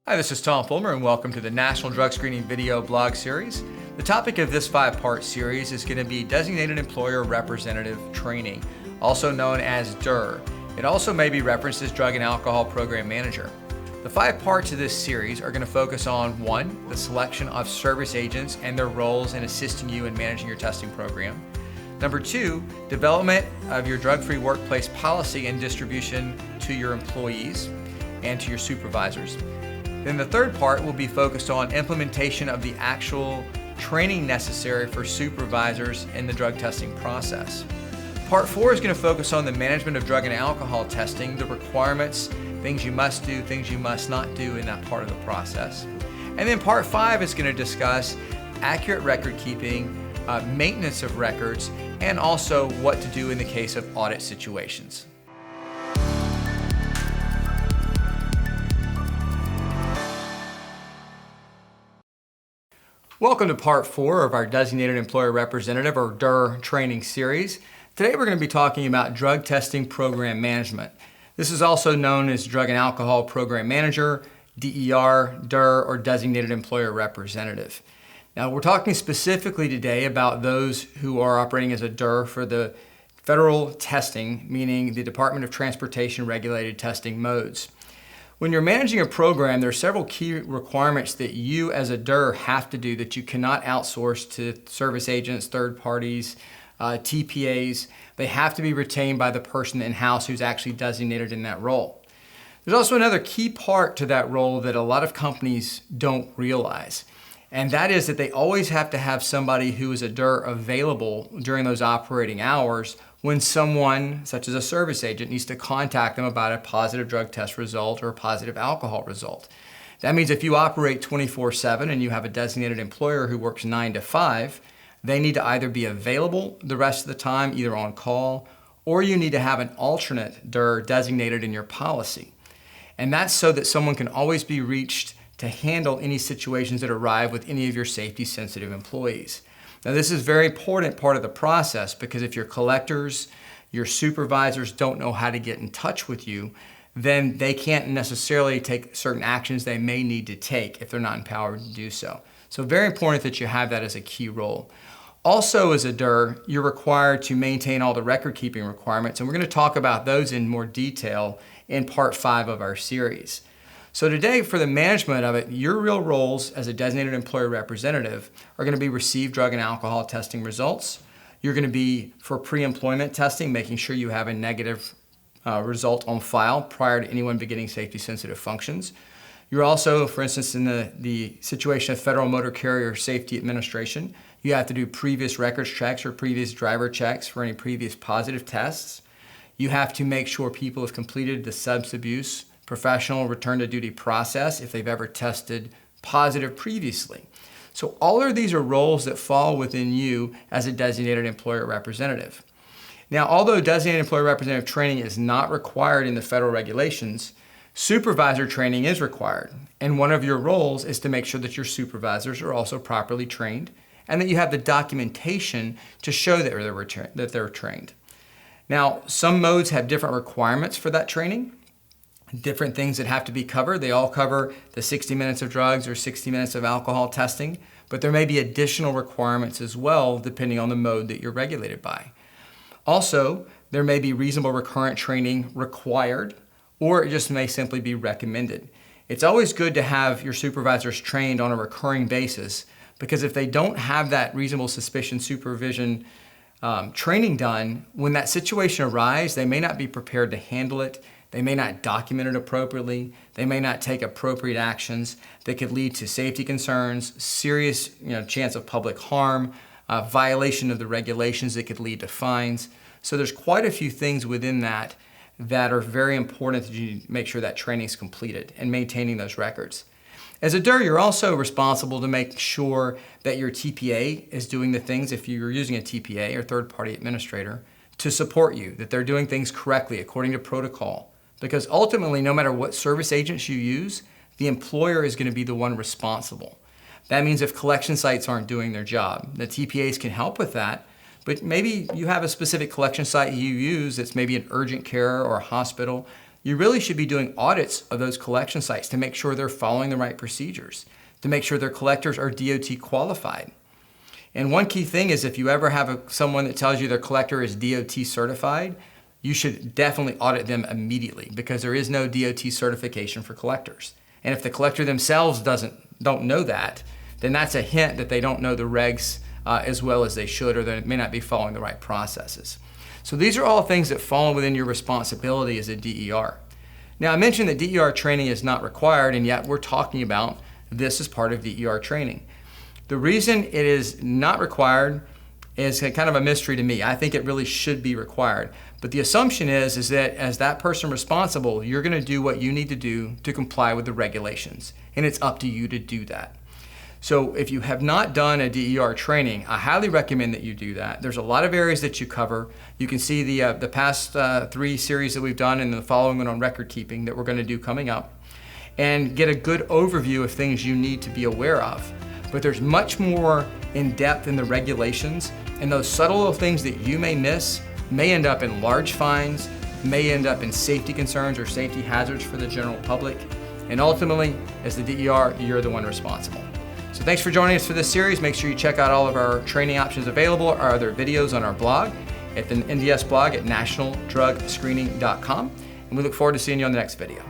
Hi, this is Tom Fulmer and welcome to the National Drug Screening Video Blog Series. The topic of this 5-part series is going to be Designated Employer Representative Training, also known as DER. It also may be referenced as Drug and Alcohol Program Manager. The 5 parts of this series are going to focus on 1, the selection of service agents and their roles in assisting you in managing your testing program. Number 2, development of your drug-free workplace policy and distribution to your employees and to your supervisors. Then the 3rd part will be focused on implementation of the actual training necessary for supervisors in the drug testing process. Part 4 is going to focus on the management of drug and alcohol testing, the requirements, things you must do, things you must not do in that part of the process. And then Part 5 is going to discuss accurate record keeping, maintenance of records, and also what to do in the case of audit situations. Welcome to Part 4 of our Designated Employer Representative, or DER, training series. Today we're going to be talking about Drug Testing Program Management. This is also known as Drug and Alcohol Program Manager, DER, DER, or Designated Employer Representative. Now we're talking specifically today about those who are operating as a DER for the federal testing, meaning the Department of Transportation regulated testing modes. When you're managing a program, there are several key requirements that you as a DER have to do that you cannot outsource to service agents, third parties, TPA'S. They have to be retained by the person in-house who's actually designated in that role. There's also another key part to that role that a lot of companies don't realize, and that is that they always have to have somebody who is a DER available during those operating hours when someone, such as a service agent, needs to contact them about a positive drug test result or a positive alcohol result. That means if you operate 24/7 and you have a designated employer who works 9 to 5, they need to either be available the rest of the time, either on call, or you need to have an alternate DER designated in your policy. And that's so that someone can always be reached to handle any situations that arrive with any of your safety-sensitive employees. Now this is a very important part of the process because if your collectors, your supervisors don't know how to get in touch with you, then they can't necessarily take certain actions they may need to take if they're not empowered to do so. So very important that you have that as a key role. Also as a DER, you're required to maintain all the record keeping requirements, and we're going to talk about those in more detail in Part 5 of our series. So today, for the management of it, your real roles as a designated employer representative are going to be receive drug and alcohol testing results. You're going to be for pre-employment testing, making sure you have a negative result on file prior to anyone beginning safety-sensitive functions. You're also, for instance, in the situation of Federal Motor Carrier Safety Administration, you have to do previous records checks or previous driver checks for any previous positive tests. You have to make sure people have completed the substance abuse professional return to duty process if they've ever tested positive previously. So all of these are roles that fall within you as a designated employer representative. Now, although designated employer representative training is not required in the federal regulations, supervisor training is required. And one of your roles is to make sure that your supervisors are also properly trained and that you have the documentation to show that they're trained. Now, some modes have different requirements for that training. Different things that have to be covered. They all cover the 60 minutes of drugs or 60 minutes of alcohol testing, but there may be additional requirements as well depending on the mode that you're regulated by. Also, there may be reasonable recurrent training required, or it just may simply be recommended. It's always good to have your supervisors trained on a recurring basis because if they don't have that reasonable suspicion supervision training done, when that situation arises, they may not be prepared to handle it. They may not document it appropriately. They may not take appropriate actions that could lead to safety concerns, serious chance of public harm, violation of the regulations that could lead to fines. So there's quite a few things within that that are very important that you make sure that training is completed and maintaining those records. As a DER, you're also responsible to make sure that your TPA is doing the things, if you're using a TPA or third-party administrator, to support you, that they're doing things correctly according to protocol. Because ultimately, no matter what service agents you use, the employer is going to be the one responsible. That means if collection sites aren't doing their job, the TPA'S can help with that, but maybe you have a specific collection site you use that's maybe an urgent care or a hospital you really should be doing audits of those collection sites to make sure they're following the right procedures, to make sure their collectors are DOT qualified. And one key thing is if you ever have someone that tells you their collector is DOT certified, you should definitely audit them immediately because there is no DOT certification for collectors. And if the collector themselves don't know that, then that's a hint that they don't know the regs as well as they should, or they may not be following the right processes. So these are all things that fall within your responsibility as a DER. Now I mentioned that DER training is not required, and yet we're talking about this as part of DER training. The reason it is not required is kind of a mystery to me. I think it really should be required. But the assumption is that as that person responsible, you're going to do what you need to do to comply with the regulations. And it's up to you to do that. So if you have not done a DER training, I highly recommend that you do that. There's a lot of areas that you cover. You can see the past 3 series that we've done and the following one on record keeping that we're going to do coming up, and get a good overview of things you need to be aware of. But there's much more in depth in the regulations, and those subtle little things that you may miss may end up in large fines, may end up in safety concerns or safety hazards for the general public. And ultimately, as the DER, you're the one responsible. So thanks for joining us for this series. Make sure you check out all of our training options available, our other videos on our blog, at the NDS blog at nationaldrugscreening.com. And we look forward to seeing you on the next video.